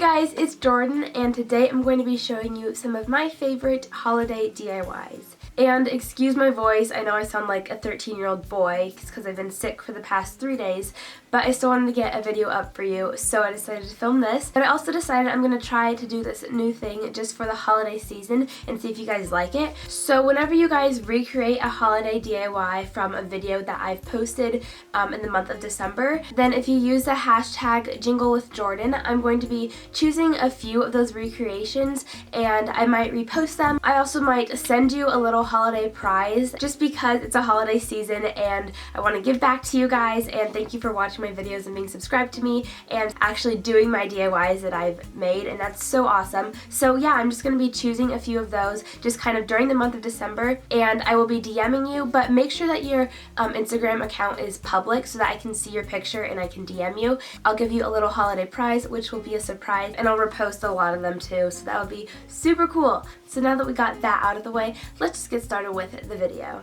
guys, it's Jordan, and today I'm going to be showing you some of my favorite holiday DIYs. And excuse my voice, I know I sound like a 13-year-old boy because I've been sick for the past 3 days, but I still wanted to get a video up for you, so I decided to film this. But I also decided I'm going to try to do this new thing just for the holiday season and see if you guys like it. So whenever you guys recreate a holiday DIY from a video that I've posted in the month of December, then if you use the hashtag JingleWithJordan, I'm going to be choosing a few of those recreations and I might repost them. I also might send you a little holiday prize just because it's a holiday season and I want to give back to you guys, and thank you for watching my videos and being subscribed to me and actually doing my DIYs that I've made, and that's so awesome. So yeah, I'm just going to be choosing a few of those just kind of during the month of December, and I will be DMing you, but make sure that your Instagram account is public so that I can see your picture and I can DM you. I'll give you a little holiday prize, which will be a surprise, and I'll repost a lot of them too, so that would be super cool. So now that we got that out of the way, let's just get started with the video.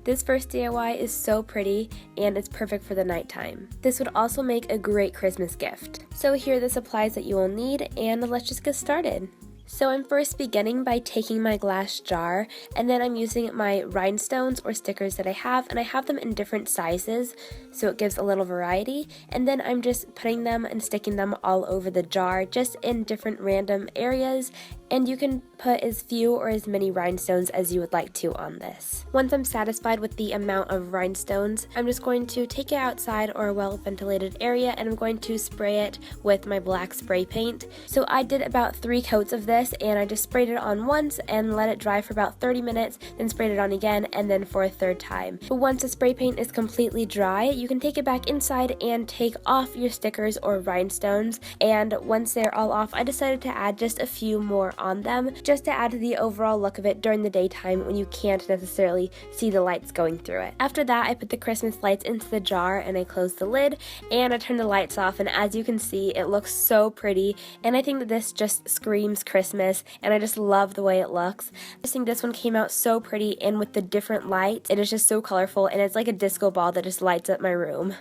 This first DIY is so pretty and it's perfect for the nighttime. This would also make a great Christmas gift. So here are the supplies that you will need, and let's just get started. So I'm first beginning by taking my glass jar, and then I'm using my rhinestones or stickers that I have, and I have them in different sizes so it gives a little variety, and then I'm just putting them and sticking them all over the jar just in different random areas, and you can put as few or as many rhinestones as you would like to on this. Once I'm satisfied with the amount of rhinestones, I'm just going to take it outside or a well-ventilated area, and I'm going to spray it with my black spray paint. So I did about 3 coats of this, and I just sprayed it on once and let it dry for about 30 minutes, then sprayed it on again, and then for a 3rd time. But once the spray paint is completely dry, you can take it back inside and take off your stickers or rhinestones, and once they're all off, I decided to add just a few more on them just to add to the overall look of it during the daytime when you can't necessarily see the lights going through it. After that, I put the Christmas lights into the jar and I closed the lid and I turned the lights off, and as you can see, it looks so pretty, and I think that this just screams Christmas and I just love the way it looks. I just think this one came out so pretty, and with the different lights, it is just so colorful and it's like a disco ball that just lights up my room.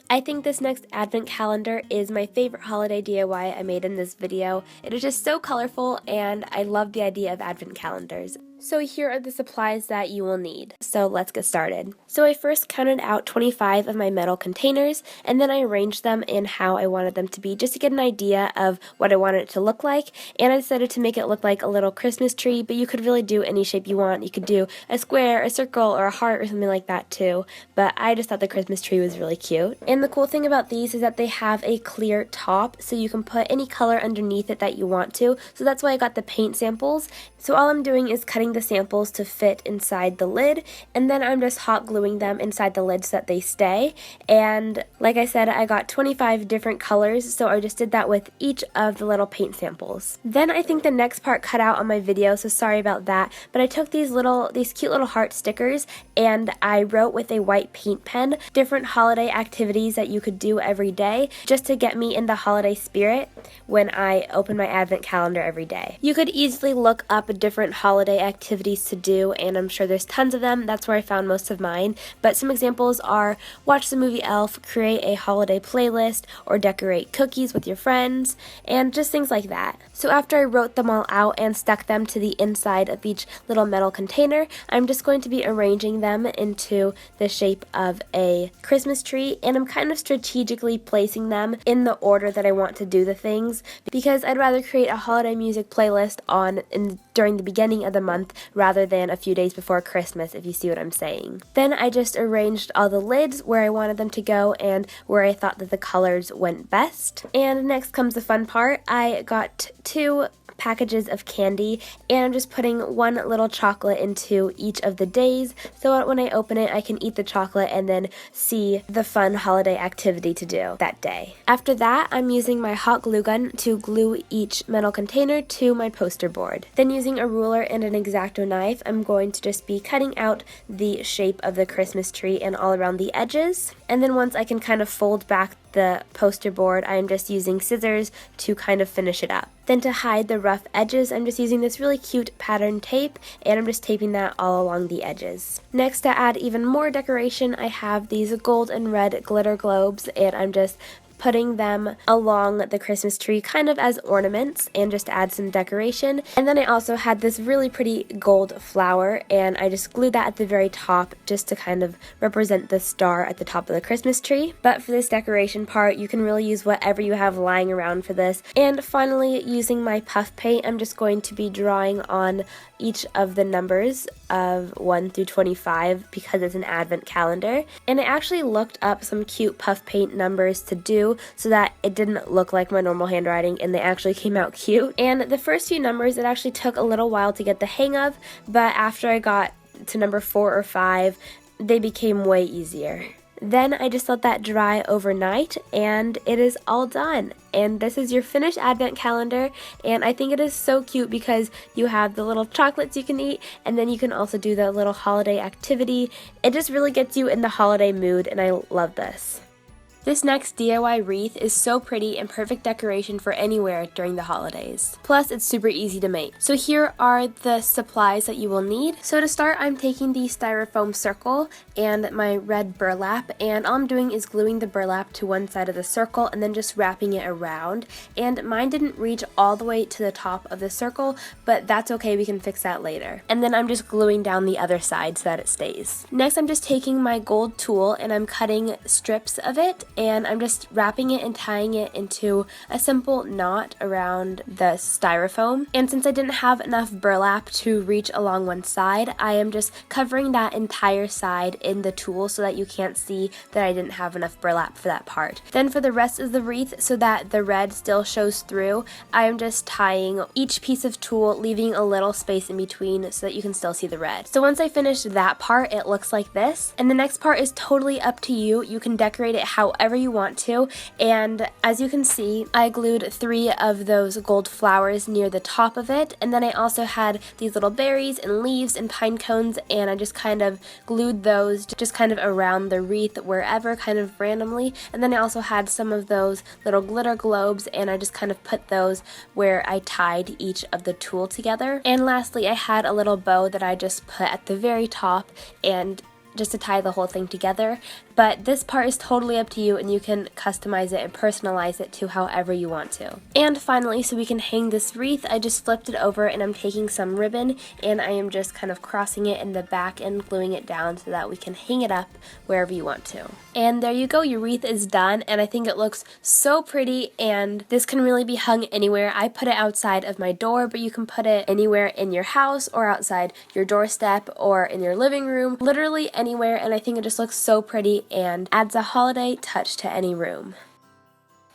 I think this next advent calendar is my favorite holiday DIY I made in this video. It is just so colorful and I love the idea of advent calendars. So here are the supplies that you will need. So let's get started. So I first counted out 25 of my metal containers, and then I arranged them in how I wanted them to be just to get an idea of what I wanted it to look like, and I decided to make it look like a little Christmas tree, but you could really do any shape you want. You could do a square, a circle, or a heart or something like that too, but I just thought the Christmas tree was really cute. And the cool thing about these is that they have a clear top, so you can put any color underneath it that you want to, so that's why I got the paint samples. So all I'm doing is cutting the samples to fit inside the lid, and then I'm just hot gluing them inside the lid so that they stay. And like I said, I got 25 different colors, so I just did that with each of the little paint samples. Then I think the next part cut out on my video, so sorry about that, but I took these cute little heart stickers and I wrote with a white paint pen different holiday activities that you could do every day just to get me in the holiday spirit when I open my advent calendar every day. You could easily look up different holiday activities to do, and I'm sure there's tons of them. That's where I found most of mine, but some examples are watch the movie Elle, create a holiday playlist, or decorate cookies with your friends, and just things like that. So after I wrote them all out and stuck them to the inside of each little metal container, I'm just going to be arranging them into the shape of a Christmas tree, and I'm kind of strategically placing them in the order that I want to do the things because I'd rather create a holiday music playlist during the beginning of the month rather than a few days before Christmas, if you see what I'm saying. Then I just arranged all the lids where I wanted them to go and where I thought that the colors went best. And next comes the fun part. I got 2 packages of candy, and I'm just putting 1 little chocolate into each of the days so that when I open it I can eat the chocolate and then see the fun holiday activity to do that day. After that, I'm using my hot glue gun to glue each metal container to my poster board. Then using a ruler and an X-Acto knife, I'm going to just be cutting out the shape of the Christmas tree and all around the edges. And then once I can kind of fold back the poster board, I'm just using scissors to kind of finish it up. Then to hide the rough edges, I'm just using this really cute pattern tape, and I'm just taping that all along the edges. Next, to add even more decoration, I have these gold and red glitter globes, and I'm just putting them along the Christmas tree kind of as ornaments and just to add some decoration. And then I also had this really pretty gold flower, and I just glued that at the very top just to kind of represent the star at the top of the Christmas tree. But for this decoration part, you can really use whatever you have lying around for this. And finally, using my puff paint, I'm just going to be drawing on each of the numbers of 1 through 25 because it's an advent calendar. And I actually looked up some cute puff paint numbers to do so that it didn't look like my normal handwriting, and they actually came out cute. And the first few numbers it actually took a little while to get the hang of, but after I got to number 4 or 5, they became way easier. Then I just let that dry overnight and it is all done. And this is your finished advent calendar, and I think it is so cute because you have the little chocolates you can eat, and then you can also do the little holiday activity. It just really gets you in the holiday mood, and I love this. This next DIY wreath is so pretty and perfect decoration for anywhere during the holidays. Plus, it's super easy to make. So here are the supplies that you will need. So to start, I'm taking the styrofoam circle and my red burlap, and all I'm doing is gluing the burlap to one side of the circle and then just wrapping it around. And mine didn't reach all the way to the top of the circle, but that's okay, we can fix that later. And then I'm just gluing down the other side so that it stays. Next, I'm just taking my gold tool and I'm cutting strips of it, and I'm just wrapping it and tying it into a simple knot around the styrofoam. And since I didn't have enough burlap to reach along one side, I am just covering that entire side in the tool so that you can't see that I didn't have enough burlap for that part. Then for the rest of the wreath, so that the red still shows through, I am just tying each piece of tulle, leaving a little space in between so that you can still see the red. So once I finished that part, it looks like this. And the next part is totally up to you. You can decorate it however you want to, and as you can see, I glued 3 of those gold flowers near the top of it, and then I also had these little berries and leaves and pine cones, and I just kind of glued those just kind of around the wreath wherever, kind of randomly. And then I also had some of those little glitter globes, and I just kind of put those where I tied each of the tulle together. And lastly, I had a little bow that I just put at the very top and just to tie the whole thing together. But this part is totally up to you, and you can customize it and personalize it to however you want to. And finally, so we can hang this wreath, I just flipped it over and I'm taking some ribbon and I am just kind of crossing it in the back and gluing it down so that we can hang it up wherever you want to. And there you go, your wreath is done, and I think it looks so pretty, and this can really be hung anywhere. I put it outside of my door, but you can put it anywhere in your house or outside your doorstep or in your living room, literally anywhere, and I think it just looks so pretty and adds a holiday touch to any room.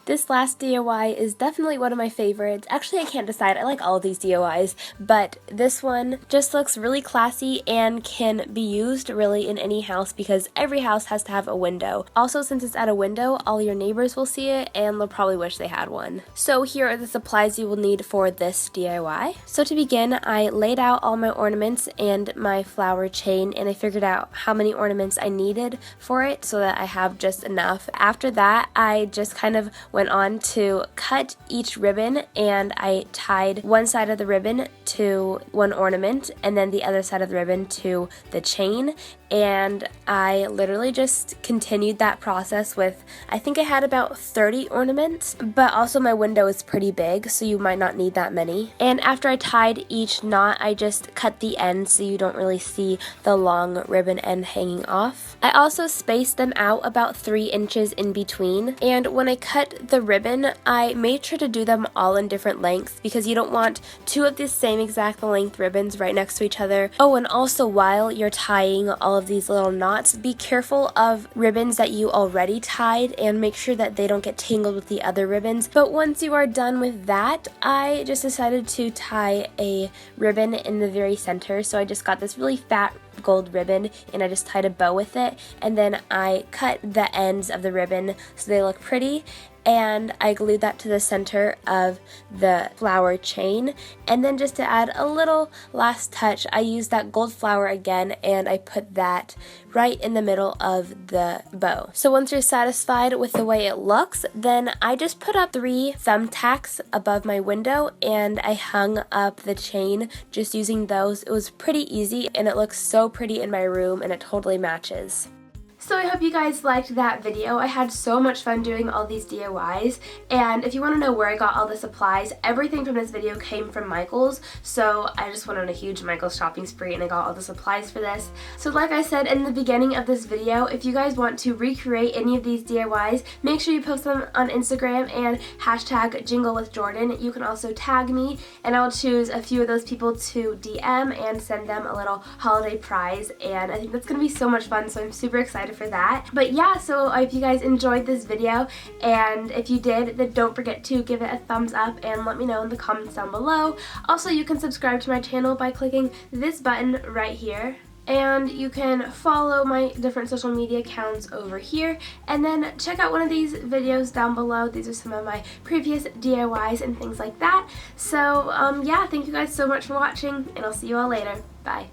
This last DIY is definitely one of my favorites. Actually, I can't decide. I like all of these DIYs, but this one just looks really classy and can be used really in any house because every house has to have a window. Also, since it's at a window, all your neighbors will see it and they'll probably wish they had one. So here are the supplies you will need for this DIY. So to begin, I laid out all my ornaments and my flower chain, and I figured out how many ornaments I needed for it so that I have just enough. After that, I just kind of went on to cut each ribbon, and I tied one side of the ribbon to one ornament and then the other side of the ribbon to the chain, and I literally just continued that process with, I think I had about 30 ornaments, but also my window is pretty big, so you might not need that many. And after I tied each knot, I just cut the ends so you don't really see the long ribbon end hanging off. I also spaced them out about 3 inches in between, and when I cut the ribbon, I made sure to do them all in different lengths because you don't want 2 of the same exact length ribbons right next to each other. Oh, and also while you're tying all of these little knots, be careful of ribbons that you already tied and make sure that they don't get tangled with the other ribbons. But once you are done with that, I just decided to tie a ribbon in the very center. So I just got this really fat gold ribbon and I just tied a bow with it, and then I cut the ends of the ribbon so they look pretty, and I glued that to the center of the flower chain. And then just to add a little last touch, I used that gold flower again and I put that right in the middle of the bow. So once you're satisfied with the way it looks, then I just put up 3 thumbtacks above my window and I hung up the chain just using those. It was pretty easy and it looks so pretty in my room and it totally matches. So I hope you guys liked that video. I had so much fun doing all these DIYs, and if you want to know where I got all the supplies, everything from this video came from Michael's, so I just went on a huge Michael's shopping spree and I got all the supplies for this. So like I said in the beginning of this video, if you guys want to recreate any of these DIYs, make sure you post them on Instagram and hashtag jinglewithjordan. You can also tag me and I'll choose a few of those people to DM and send them a little holiday prize, and I think that's going to be so much fun, so I'm super excited for that. But yeah, so I hope you guys enjoyed this video, and if you did, then don't forget to give it a thumbs up and let me know in the comments down below. Also, you can subscribe to my channel by clicking this button right here. And you can follow my different social media accounts over here, and then check out one of these videos down below. These are some of my previous DIYs and things like that. So yeah, thank you guys so much for watching, and I'll see you all later. Bye.